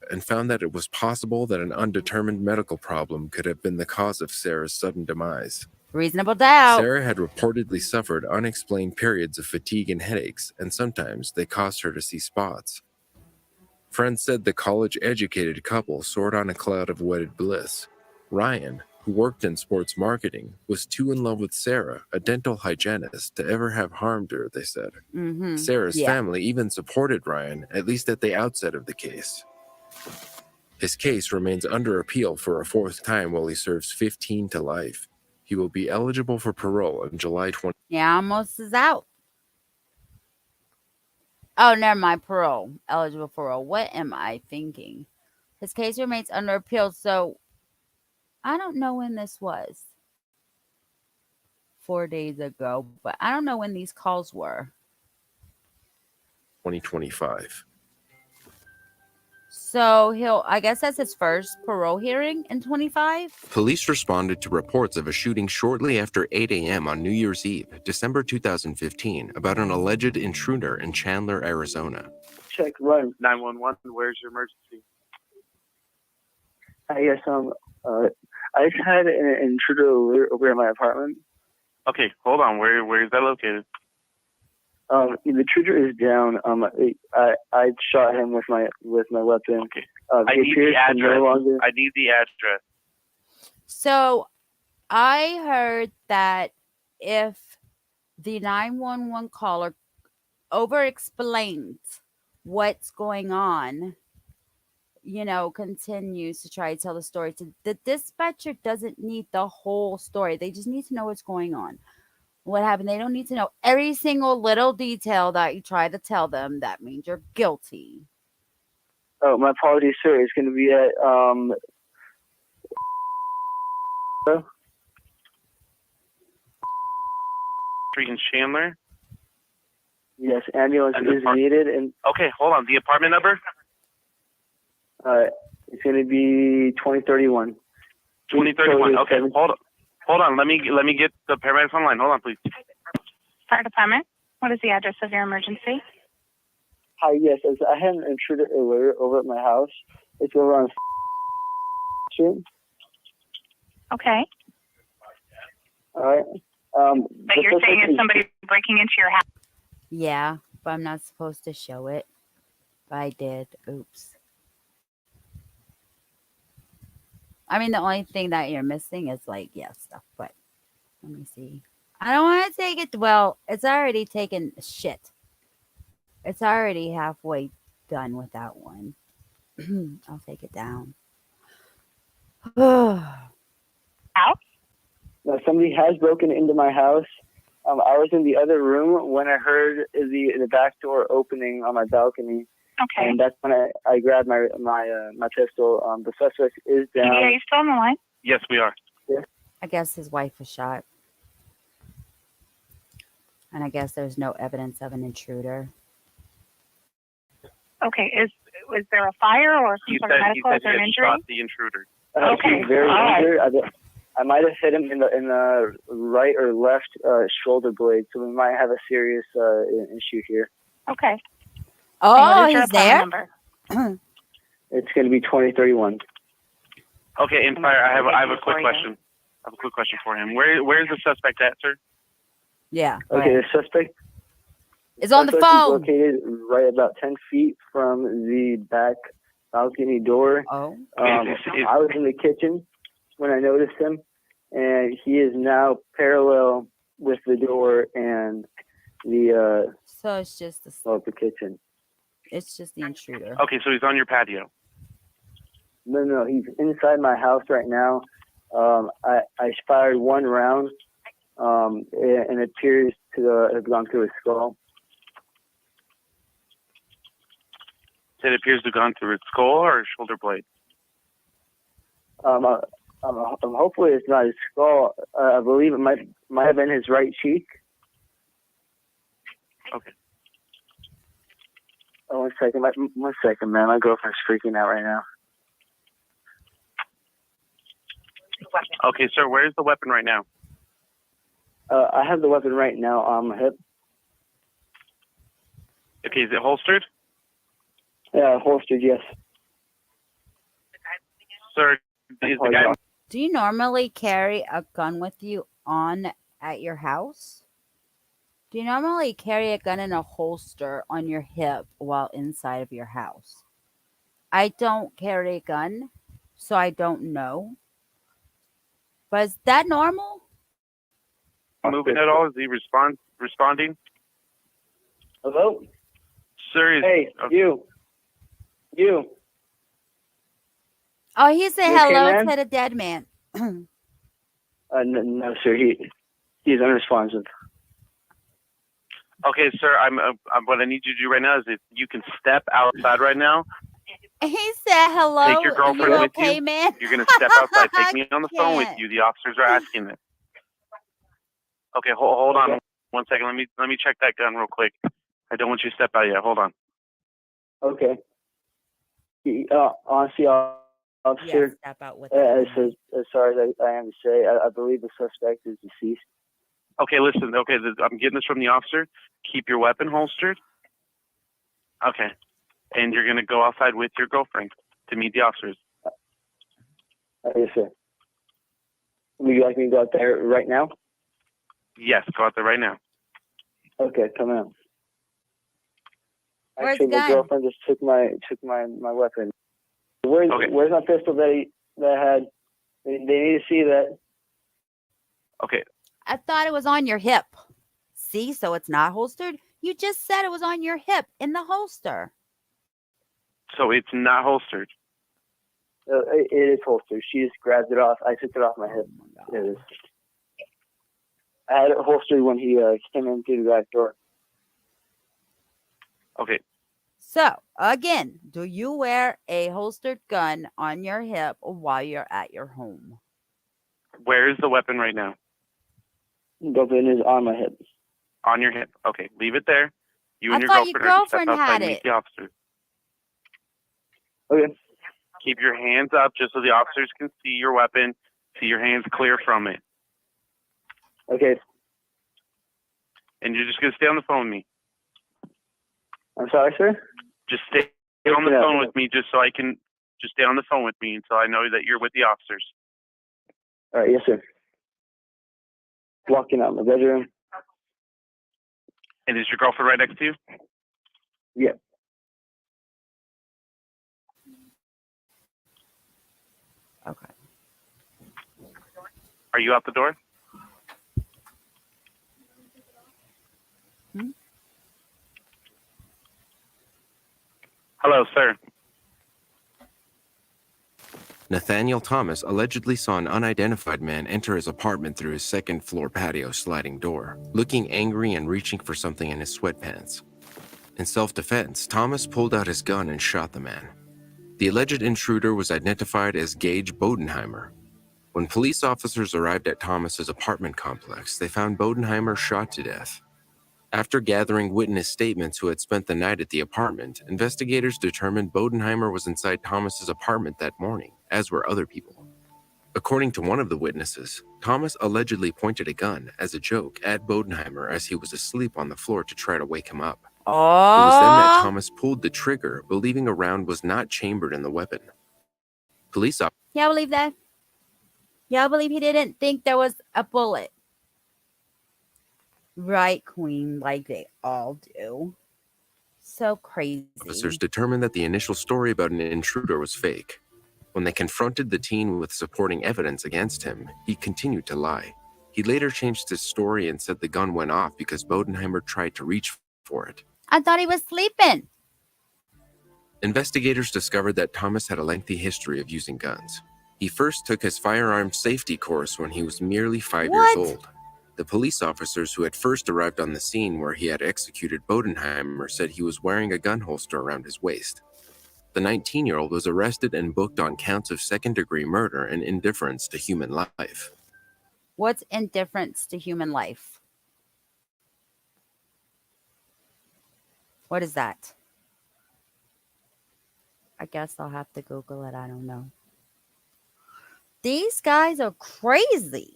And found that it was possible that an undetermined medical problem could have been the cause of Sarah's sudden demise. Reasonable doubt. Sarah had reportedly suffered unexplained periods of fatigue and headaches, and sometimes they caused her to see spots. Friends said the college-educated couple soared on a cloud of wedded bliss. Ryan, who worked in sports marketing, was too in love with Sarah, a dental hygienist, to ever have harmed her, they said. Sarah's family even supported Ryan, at least at the outset of the case. His case remains under appeal for a fourth time while he serves 15 to life. He will be eligible for parole on July 20. Yeah, almost is out. Oh, never mind. Parole. Eligible for parole. What am I thinking? His case remains under appeal, so I don't know when this was. 4 days ago, but I don't know when these calls were. 2025. So I guess that's his first parole hearing in 25? Police responded to reports of a shooting shortly after 8 a.m. on New Year's Eve, December 2015, about an alleged intruder in Chandler, Arizona. Check run. 911, where's your emergency? Yes, I just had an intruder over at my apartment. Okay, hold on. Where is that located? The intruder is down. I shot him with my weapon. Okay. I need the address. I need the address. So I heard that if the 911 caller over-explains what's going on, continues to try to tell the story, the dispatcher doesn't need the whole story. They just need to know what's going on. What happened? They don't need to know every single little detail that you try to tell them. That means you're guilty. Oh, my apologies, sir. It's going to be at Street in Chandler. Yes, ambulance is needed. And okay, hold on. The apartment number? It's going to be 2031. 2031. Okay, hold on. Let me get the paramedics online. Hold on, please. Fire department, what is the address of your emergency? Hi, yes. I had an intruder alert over at my house. It's over on Street. Okay. All right. But you're saying it's somebody breaking into your house? Yeah, but I'm not supposed to show it. But I did. Oops. I mean, the only thing that you're missing is stuff. But let me see. I don't want to take it. Well, it's already taken shit. It's already halfway done with that one. I'll take it down. House? Now, somebody has broken into my house. I was in the other room when I heard the back door opening on my balcony. Okay. And that's when I grabbed my pistol. The suspect is down. Are you still on the line? Yes, we are. Yeah. I guess his wife was shot. And I guess there's no evidence of an intruder. Okay. Was there a fire or some sort of medical injury? Shot the intruder. Okay. He's very injured. I might have hit him in the right or left shoulder blade, so we might have a serious issue here. Okay. Oh, he's there? Number? It's going to be 2031. Okay, and Fire, I have a quick question. I have a quick question for him. Where's the suspect at, sir? Yeah. Okay, the suspect is on the phone. Is located right about 10 feet from the back balcony door. Oh. I was in the kitchen when I noticed him, and he is now parallel with the door and the so it's just the kitchen. It's just the intruder. Okay, so he's on your patio. No, he's inside my house right now. I fired one round, and it appears to have gone through his skull. It appears to have gone through his skull or his shoulder blade? Hopefully it's not his skull. I believe it might have been his right cheek. Okay. Oh, 1 second, man. My girlfriend's freaking out right now. Okay, sir, where's the weapon right now? I have the weapon right now on my hip. Okay, is it holstered? Yeah, holstered, yes. Sir, is the guy... Do you normally carry a gun with you at your house? Do you normally carry a gun in a holster on your hip while inside of your house? I don't carry a gun, so I don't know. But is that normal? Moving at all? Is he responding? Hello? Sir, Hey, you. Oh, he said You okay, hello man? to the dead man. No, sir. He's unresponsive. Okay, sir. I'm what I need you to do right now is if you can step outside right now. He said hello. Take your girlfriend you with okay, you. man? You're gonna step outside. Take me on the phone with Can't. you. The officers are asking this. Okay, hold on 1 second. Let me check that gun real quick. I don't want you to step out yet. Hold on. Okay. Honestly, officer, Step out with as far as I am to say, I believe the suspect is deceased. Okay, listen. Okay, I'm getting this from the officer. Keep your weapon holstered. Okay, and you're gonna go outside with your girlfriend to meet the officers. Yes, sir. Would you like me to go out there right now? Yes, go out there right now. Okay, come out. Where's Actually, the my gun? girlfriend just took my weapon. Where's my pistol that I had? They need to see that. Okay. I thought it was on your hip. See, so it's not holstered. You just said it was on your hip in the holster. So it's not holstered. It is holstered. She just grabbed it off. I took it off my hip. It is. I had it holstered when he came in through the back door. Okay. So, again, do you wear a holstered gun on your hip while you're at your home? Where is the weapon right now? The weapon is on my hip. On your hip. Okay, leave it there. You and I your thought your girlfriend are to step girlfriend outside had and meet it. the officers. Okay. Keep your hands up just so the officers can see your weapon. See your hands clear from it. Okay. And you're just gonna stay on the phone with me. I'm sorry, sir? Just stay on the phone with me just so I can just stay on the phone with me until I know that you're with the officers. All right, yes, sir. Walking out my bedroom. And is your girlfriend right next to you? Yeah. Okay. Are you out the door? Hello, sir. Nathaniel Thomas allegedly saw an unidentified man enter his apartment through his second-floor patio sliding door, looking angry and reaching for something in his sweatpants. In self-defense, Thomas pulled out his gun and shot the man. The alleged intruder was identified as Gage Bodenheimer. When police officers arrived at Thomas's apartment complex, they found Bodenheimer shot to death. After gathering witness statements who had spent the night at the apartment, investigators determined Bodenheimer was inside Thomas's apartment that morning, as were other people. According to one of the witnesses, Thomas allegedly pointed a gun as a joke at Bodenheimer as he was asleep on the floor to try to wake him up. It was then that Thomas pulled the trigger, believing a round was not chambered in the weapon. Yeah, I believe that. Yeah, I believe he didn't think there was a bullet. Right, Queen, like they all do. So crazy. Officers determined that the initial story about an intruder was fake. When they confronted the teen with supporting evidence against him, he continued to lie. He later changed his story and said the gun went off because Bodenheimer tried to reach for it. I thought he was sleeping. Investigators discovered that Thomas had a lengthy history of using guns. He first took his firearms safety course when he was merely 5 years old. The police officers who had first arrived on the scene where he had executed Bodenheimer said he was wearing a gun holster around his waist. The 19-year-old was arrested and booked on counts of second-degree murder and indifference to human life. What's indifference to human life? What is that? I guess I'll have to Google it. I don't know. These guys are crazy.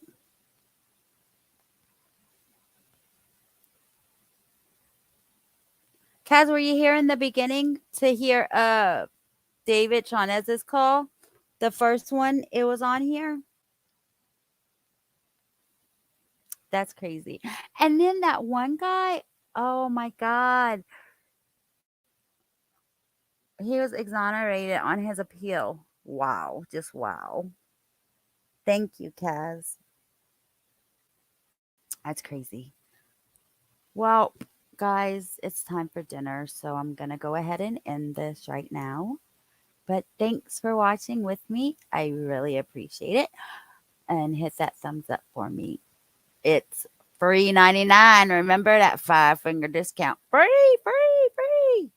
Kaz, were you here in the beginning to hear David Chaunez's call? The first one, it was on here. That's crazy. And then that one guy, oh my God. He was exonerated on his appeal. Wow. Just wow. Thank you, Kaz. That's crazy. Well, guys, it's time for dinner, so I'm going to go ahead and end this right now. But thanks for watching with me. I really appreciate it. And hit that thumbs up for me. It's free 99. Remember that 5-finger discount. Free, free, free.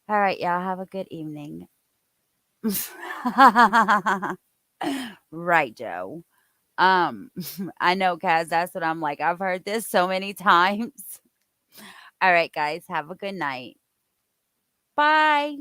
All right, y'all. Have a good evening. Right, Joe. I know, Kaz, that's what I'm like. I've heard this so many times. All right, guys. Have a good night. Bye.